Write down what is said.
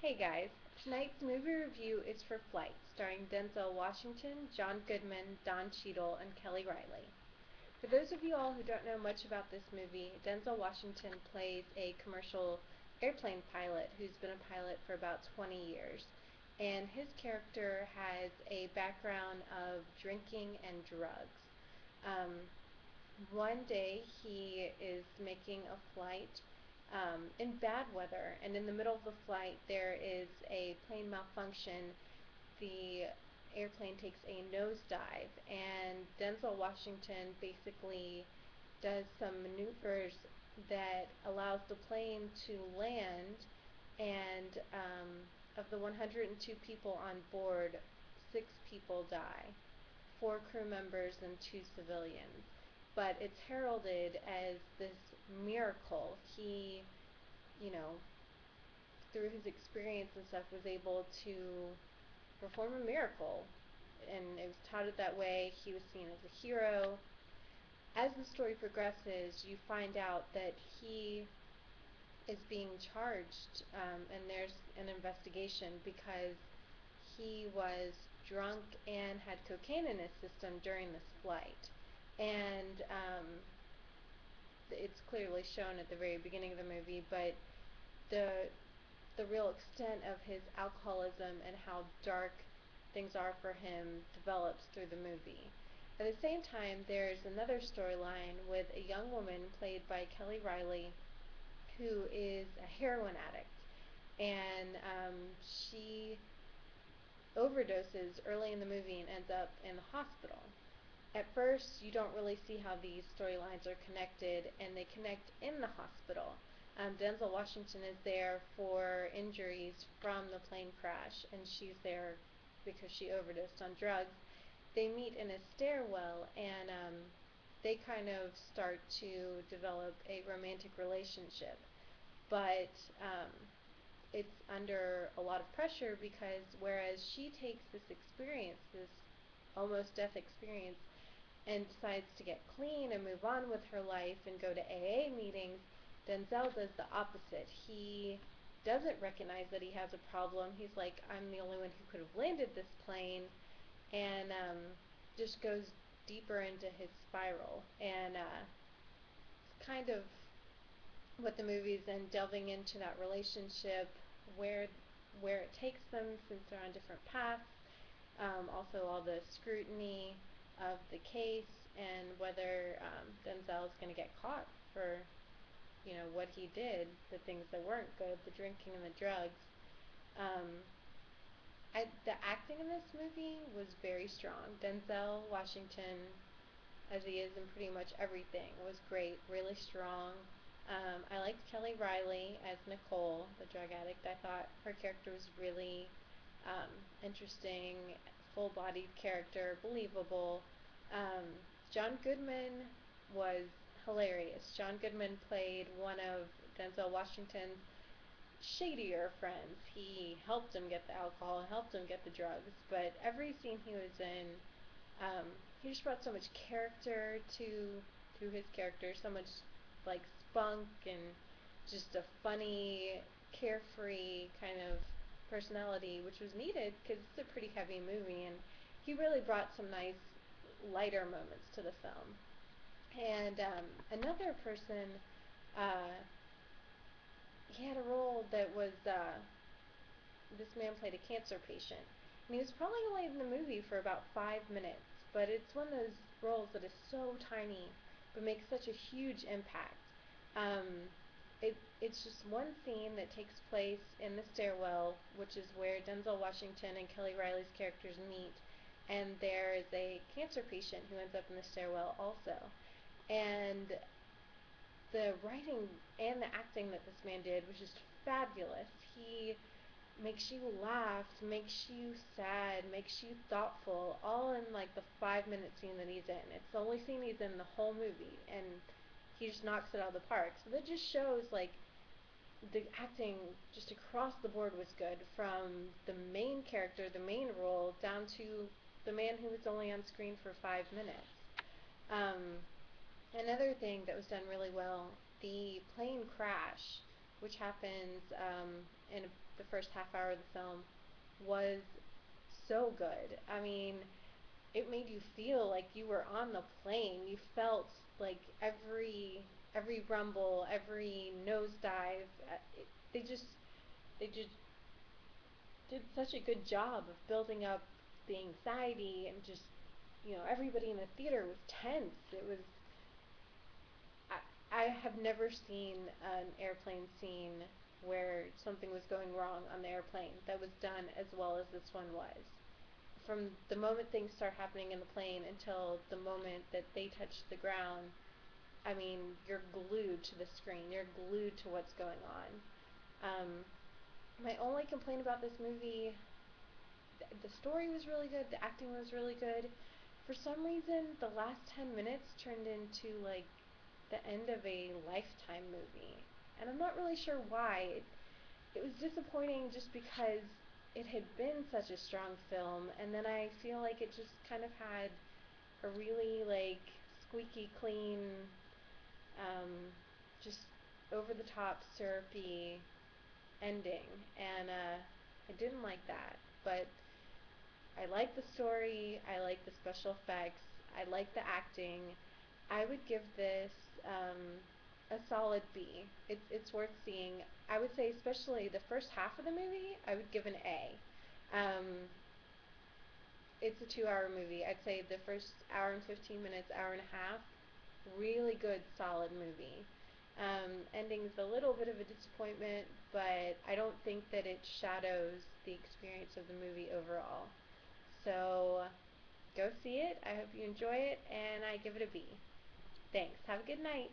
Hey guys, tonight's movie review is for Flight, starring Denzel Washington, John Goodman, Don Cheadle, and Kelly Reilly. For those of you all who don't know much about this movie, Denzel Washington plays a commercial airplane pilot who's been a pilot for about 20 years. And his character has a background of drinking and drugs. Um, One day he is making a flight in bad weather, and in the middle of the flight there is a plane malfunction. The airplane takes a nosedive, and Denzel Washington basically does some maneuvers that allows the plane to land, and of the 102 people on board, 6 people die, 4 crew members and 2 civilians. But it's heralded as this miracle. He, you know, through his experience and stuff, was able to perform a miracle, and it was touted that way. He was seen as a hero. As the story progresses, you find out that he is being charged, and there's an investigation because he was drunk and had cocaine in his system during this flight. And it's clearly shown at the very beginning of the movie, but the the real extent of his alcoholism and how dark things are for him develops through the movie. At the same time, there's another storyline with a young woman played by Kelly Reilly who is a heroin addict, and she overdoses early in the movie and ends up in the hospital. At first, you don't really see how these storylines are connected, and they connect in the hospital. Denzel Washington is there for injuries from the plane crash, and she's there because she overdosed on drugs. They meet in a stairwell, and they kind of start to develop a romantic relationship. But it's under a lot of pressure because whereas she takes this experience, this almost death experience, and decides to get clean and move on with her life and go to AA meetings, Denzel does the opposite. He doesn't recognize that he has a problem. He's like, I'm the only one who could have landed this plane, and just goes deeper into his spiral. And it's kind of what the movie's in, delving into that relationship, where where it takes them since they're on different paths. Also, all the scrutiny of the case and whether Denzel is going to get caught for what he did, the things that weren't good, the drinking and the drugs. Um, the acting in this movie was very strong. Denzel Washington, as he is in pretty much everything, was great, really strong. I liked Kelly Reilly as Nicole, the drug addict. I thought her character was really um, interesting, full-bodied character, believable. Um, John Goodman was hilarious. John Goodman played one of Denzel Washington's shadier friends. He helped him get the alcohol, helped him get the drugs, but every scene he was in, um, he just brought so much character to his character, so much like spunk and just a funny, carefree kind of personality, which was needed because it's a pretty heavy movie, and he really brought some nice lighter moments to the film. And another person, uh, he had a role that was this man played a cancer patient, and he was probably only in the movie for about 5 minutes, but it's one of those roles that is so tiny but makes such a huge impact. Um, it's just one scene that takes place in the stairwell, which is where Denzel Washington and Kelly Reilly's characters meet, and there is a cancer patient who ends up in the stairwell also. And the writing and the acting that this man did was just fabulous. He makes you laugh, makes you sad, makes you thoughtful, all in like the 5 minute scene that he's in. It's the only scene he's in the whole movie, and he just knocks it out of the park. So that just shows like the acting just across the board was good, from the main character, the main role, down to the man who was only on screen for 5 minutes. Um, Another thing that was done really well, the plane crash, which happens in the first half hour of the film was so good. I mean, it made you feel like you were on the plane. You felt like every rumble, every nosedive. They just did such a good job of building up the anxiety and just everybody in the theater was tense. It was I have never seen an airplane scene where something was going wrong on the airplane that was done as well as this one was. From the moment things start happening in the plane until the moment that they touch the ground, I mean, you're glued to the screen. You're glued to what's going on. My only complaint about this movie, the story was really good, the acting was really good. For some reason, the last 10 minutes turned into like the end of a Lifetime movie. And I'm not really sure why. It was disappointing just because it had been such a strong film, and then I feel like it just kind of had a really like squeaky clean, um, just over the top syrupy ending, and I didn't like that. But I like the story. I like the special effects. I like the acting. I would give this a solid B. It's worth seeing. I would say, especially the first half of the movie, I would give an A. Um, it's a 2 hour movie. I'd say the first hour and 15 minutes, hour and a half, really good, solid movie. Ending's a little bit of a disappointment, but I don't think that it shadows the experience of the movie overall. So go see it. I hope you enjoy it, and I give it a B. Thanks. Have a good night.